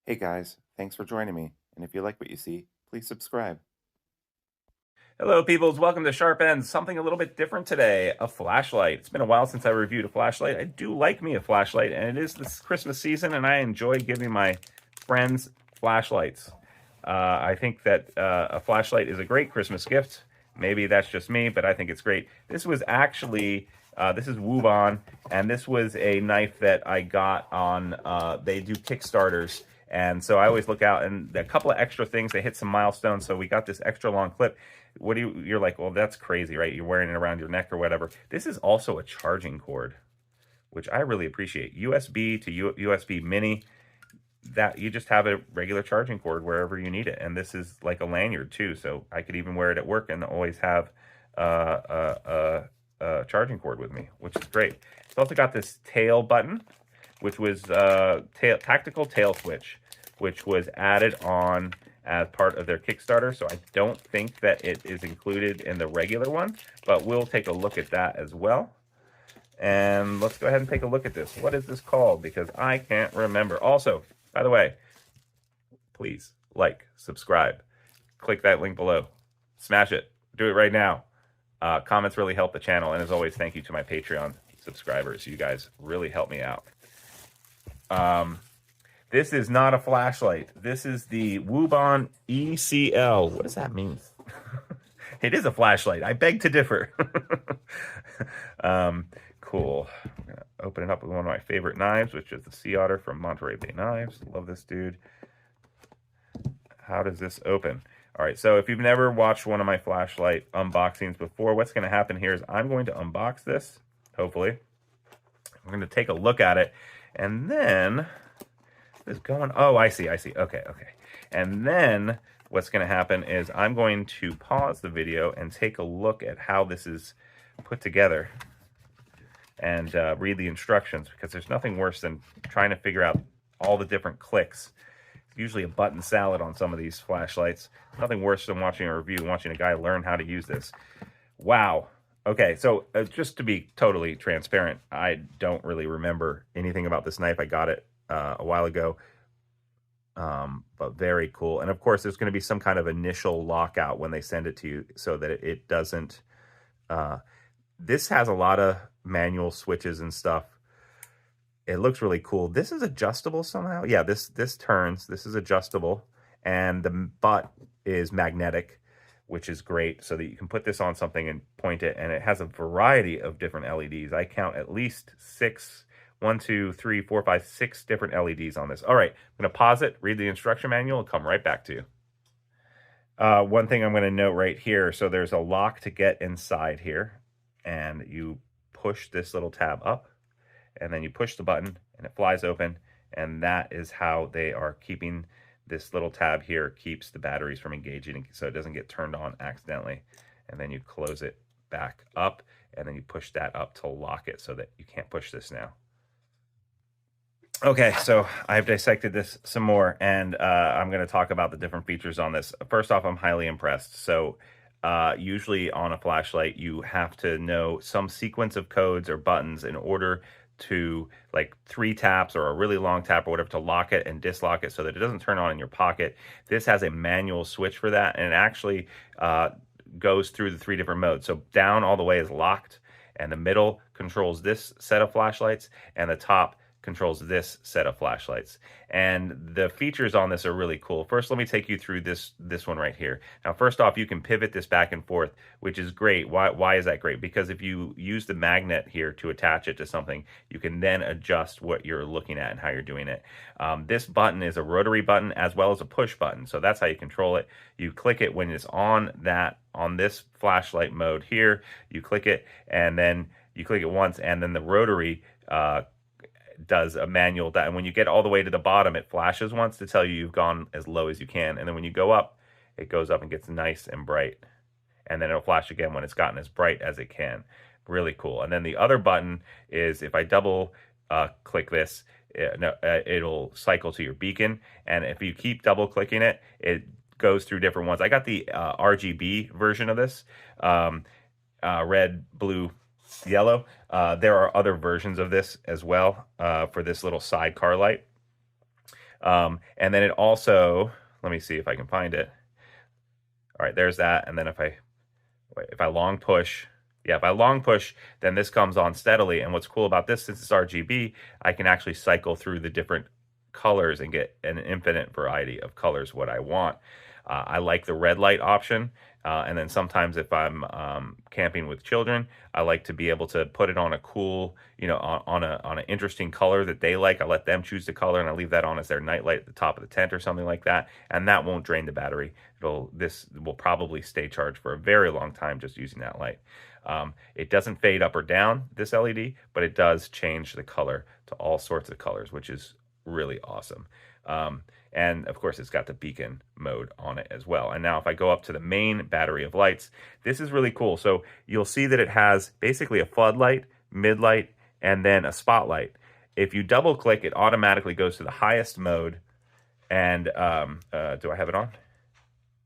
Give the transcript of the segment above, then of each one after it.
Hey guys, thanks for joining me. And if you like what you see, please subscribe. Hello, peoples. Welcome to Sharp Ends. Something a little bit different today, a flashlight. It's been a while since I reviewed a flashlight. I do like me a flashlight, and it is this Christmas season, and I enjoy giving my friends flashlights. I think that a flashlight is a great Christmas gift. Maybe that's just me, but I think it's great. This was actually, this is Wuban, and this was a knife that I got on, they do Kickstarters. And so I always look out, and a couple of extra things. They hit some milestones, so we got this extra long clip. You're like, well, that's crazy, right? You're wearing it around your neck or whatever. This is also a charging cord, which I really appreciate. USB to USB mini, that you just have a regular charging cord wherever you need it. And this is like a lanyard too, so I could even wear it at work and always have a charging cord with me, which is great. It's also got this tail button, which was tactical tail switch, which was added on as part of their Kickstarter. So I don't think that it is included in the regular one, but we'll take a look at that as well. And let's go ahead and take a look at this. What is this called? Because I can't remember. Also, by the way, please like, subscribe, click that link below, smash it, do it right now. Comments really help the channel. And as always, thank you to my Patreon subscribers. You guys really help me out. This is not a flashlight. This is the Wuban ECL. What does that mean? It is a flashlight. I beg to differ. Cool. I'm going to open it up with one of my favorite knives, which is the Sea Otter from Monterey Bay Knives. Love this dude. How does this open? All right, so if you've never watched one of my flashlight unboxings before, what's going to happen here is I'm going to unbox this, hopefully. I'm going to take a look at it, and then is going, oh, I see. Okay. And then what's going to happen is I'm going to pause the video and take a look at how this is put together and read the instructions, because there's nothing worse than trying to figure out all the different clicks. It's usually a button salad on some of these flashlights. Nothing worse than watching a review, watching a guy learn how to use this. Wow. Okay, so just to be totally transparent, I don't really remember anything about this knife. I got it a while ago, but very cool. And of course, there's going to be some kind of initial lockout when they send it to you, so that it doesn't. This has a lot of manual switches and stuff. It looks really cool. This is adjustable somehow. Yeah, this turns. This is adjustable, and the butt is magnetic, which is great, so that you can put this on something and point it, and it has a variety of different LEDs. I count at least 6, 1, 2, 3, 4, 5, 6 different LEDs on this. All right, I'm going to pause it, read the instruction manual, and come right back to you. One thing I'm going to note right here, so there's a lock to get inside here, and you push this little tab up, and then you push the button, and it flies open, and that is how they are keeping this little tab here, keeps the batteries from engaging so it doesn't get turned on accidentally. And then you close it back up, and then you push that up to lock it so that you can't push this now. Okay, so I've dissected this some more, and I'm going to talk about the different features on this. First off, I'm highly impressed. So usually on a flashlight, you have to know some sequence of codes or buttons in order to, like 3 taps or a really long tap or whatever, to lock it and dislock it so that it doesn't turn on in your pocket. This has a manual switch for that, and it actually goes through the 3 different modes. So down all the way is locked, and the middle controls this set of flashlights, and the top controls this set of flashlights. And the features on this are really cool. First, let me take you through this one right here. Now, first off, you can pivot this back and forth, which is great. Why is that great? Because if you use the magnet here to attach it to something, you can then adjust what you're looking at and how you're doing it. This button is a rotary button as well as a push button, so that's how you control it. You click it when it's on this flashlight mode here. You click it, and then you click it once, and then the rotary does a manual that, and when you get all the way to the bottom, it flashes once to tell you you've gone as low as you can, and then when you go up, it goes up and gets nice and bright, and then it'll flash again when it's gotten as bright as it can. Really cool. And then the other button is, if I double click this, it'll cycle to your beacon, and if you keep double clicking it, it goes through different ones. I got the RGB version of this, red, blue, yellow. There are other versions of this as well for this little sidecar light. And then it also, let me see if I can find it. All right, there's that. And then if I long push, yeah, if I long push, then this comes on steadily. And what's cool about this, since it's RGB, I can actually cycle through the different colors and get an infinite variety of colors what I want. I like the red light option. And then sometimes if I'm camping with children, I like to be able to put it on a cool, on an interesting color that they like. I let them choose the color, and I leave that on as their night light at the top of the tent or something like that. And that won't drain the battery. This will probably stay charged for a very long time just using that light. It doesn't fade up or down, this LED, but it does change the color to all sorts of colors, which is really awesome. And of course, it's got the beacon mode on it as well. And now if I go up to the main battery of lights, this is really cool. So you'll see that it has basically a floodlight, midlight, and then a spotlight. If you double click, it automatically goes to the highest mode. And do I have it on?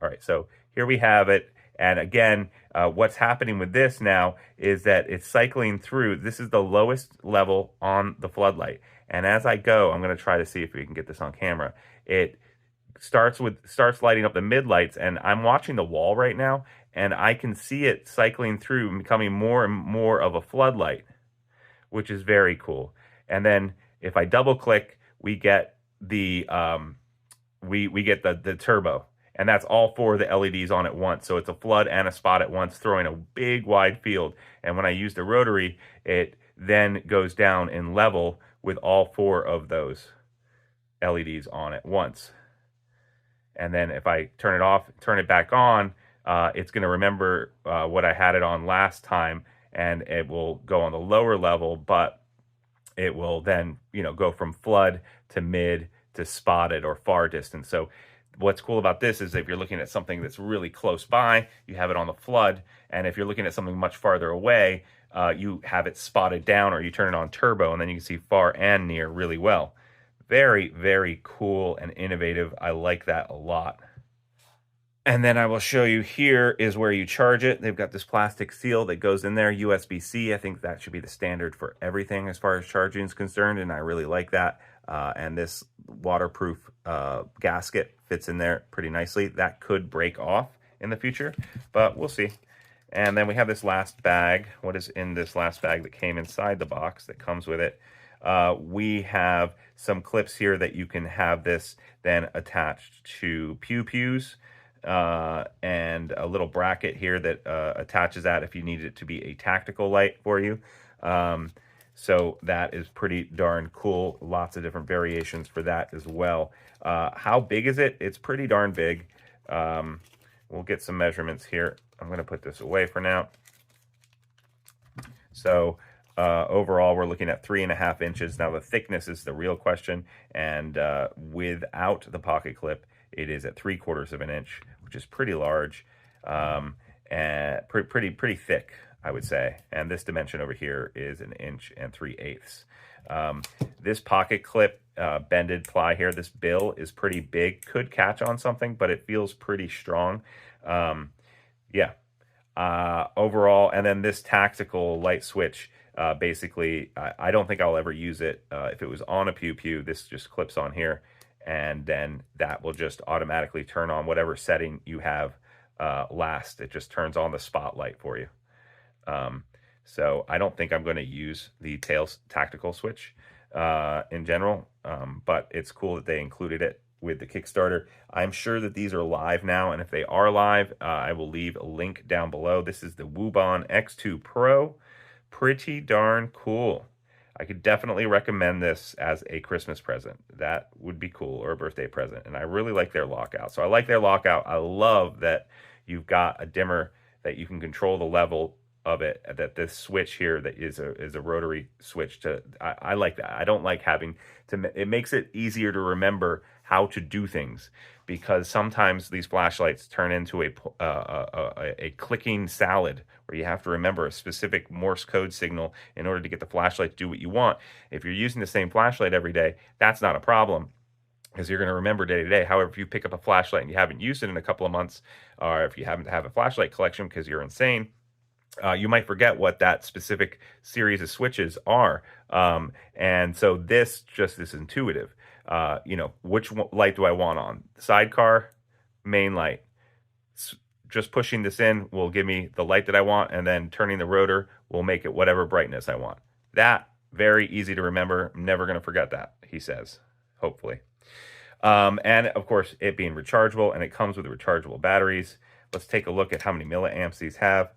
All right, so here we have it. And again, what's happening with this now is that it's cycling through. This is the lowest level on the floodlight. And as I go, I'm going to try to see if we can get this on camera. It starts lighting up the midlights, and I'm watching the wall right now, and I can see it cycling through and becoming more and more of a floodlight, which is very cool. And then if I double click, we get the we get the turbo. And that's all four of the LEDs on at once. So it's a flood and a spot at once, throwing a big wide field. And when I use the rotary, it then goes down in level with all four of those LEDs on at once. And then if I turn it off, turn it back on, it's going to remember what I had it on last time, and it will go on the lower level, but it will then, go from flood to mid to spotted or far distance. So what's cool about this is if you're looking at something that's really close by, you have it on the flood. And if you're looking at something much farther away, you have it spotted down, or you turn it on turbo, and then you can see far and near really well. Very, very cool and innovative. I like that a lot. And then I will show you here is where you charge it. They've got this plastic seal that goes in there, USB-C. I think that should be the standard for everything as far as charging is concerned, and I really like that. And this waterproof gasket fits in there pretty nicely. That could break off in the future, but we'll see. And then we have this last bag. What is in this last bag that came inside the box that comes with it? We have some clips here that you can have this then attached to pew-pews, and a little bracket here that attaches that if you need it to be a tactical light for you. So that is pretty darn cool. Lots of different variations for that as well. How big is it? It's pretty darn big. We'll get some measurements here. I'm going to put this away for now. So overall, we're looking at 3.5 inches. Now, the thickness is the real question. And without the pocket clip, it is at 3/4 of an inch, which is pretty large, and pretty thick, I would say. And this dimension over here is 1 3/8 inches. This pocket clip bended ply here, this bill is pretty big. Could catch on something, but it feels pretty strong. Yeah. Overall, and then this tactical light switch, basically, I don't think I'll ever use it. If it was on a pew-pew, this just clips on here, and then that will just automatically turn on whatever setting you have last. It just turns on the spotlight for you. So I don't think I'm going to use the Tails tactical switch in general, but it's cool that they included it with the Kickstarter. I'm sure that these are live now, and if they are live, I will leave a link down below. This is the Wuban X2 Pro. Pretty darn cool. I could definitely recommend this as a Christmas present. That would be cool, or a birthday present. And I really like their lockout. So I like their lockout. I love that you've got a dimmer that you can control the level of it, that this switch here that is a rotary switch. I like that. I don't like having to, it makes it easier to remember how to do things, because sometimes these flashlights turn into a clicking salad where you have to remember a specific Morse code signal in order to get the flashlight to do what you want. If you're using the same flashlight every day, that's not a problem, because you're going to remember day to day. However, if you pick up a flashlight and you haven't used it in a couple of months, or if you happen to have a flashlight collection because you're insane, you might forget what that specific series of switches are. And so this just is intuitive. You know, which light do I want on? Sidecar, main light. Just pushing this in will give me the light that I want, and then turning the rotor will make it whatever brightness I want. That, very easy to remember. I'm never going to forget that, he says, hopefully. And of course, it being rechargeable, and it comes with rechargeable batteries. Let's take a look at how many milliamps these have.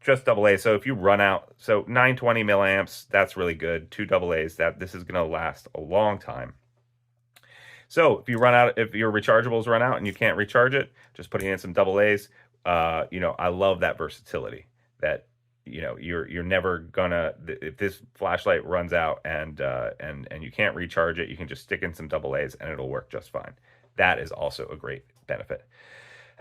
Just AA. So if you run out, so 920 milliamps, that's really good. 2 AA's, this is going to last a long time. So if you run out, if your rechargeables run out and you can't recharge it, just putting in some AA's. You know, I love that versatility. That, you know, you're never gonna, if this flashlight runs out and you can't recharge it, you can just stick in some AA's and it'll work just fine. That is also a great benefit.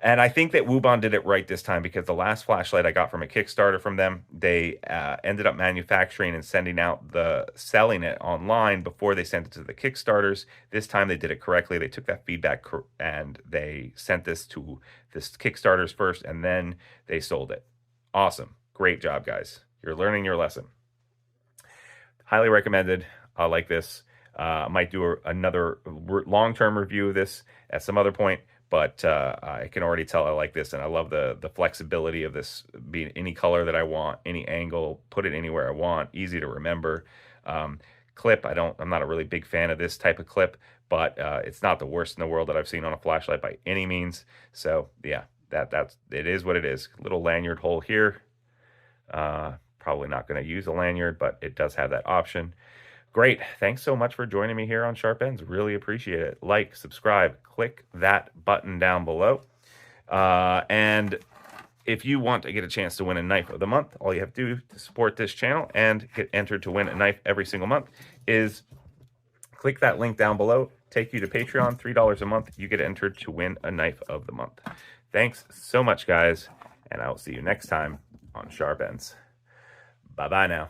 And I think that Wuban did it right this time, because the last flashlight I got from a Kickstarter from them, they ended up manufacturing and selling it online before they sent it to the Kickstarters. This time they did it correctly. They took that feedback and they sent this to this Kickstarters first, and then they sold it. Awesome. Great job, guys. You're learning your lesson. Highly recommended. I like this. I might do another long-term review of this at some other point. But I can already tell I like this, and I love the flexibility of this being any color that I want, any angle, put it anywhere I want, easy to remember. Clip, I'm not a really big fan of this type of clip, but it's not the worst in the world that I've seen on a flashlight by any means. So yeah, it is what it is. Little lanyard hole here. Probably not going to use a lanyard, but it does have that option. Great. Thanks so much for joining me here on Sharp Ends. Really appreciate it. Like, subscribe, click that button down below. And if you want to get a chance to win a knife of the month, all you have to do to support this channel and get entered to win a knife every single month is click that link down below, take you to Patreon, $3 a month. You get entered to win a knife of the month. Thanks so much, guys, and I'll see you next time on Sharp Ends. Bye-bye now.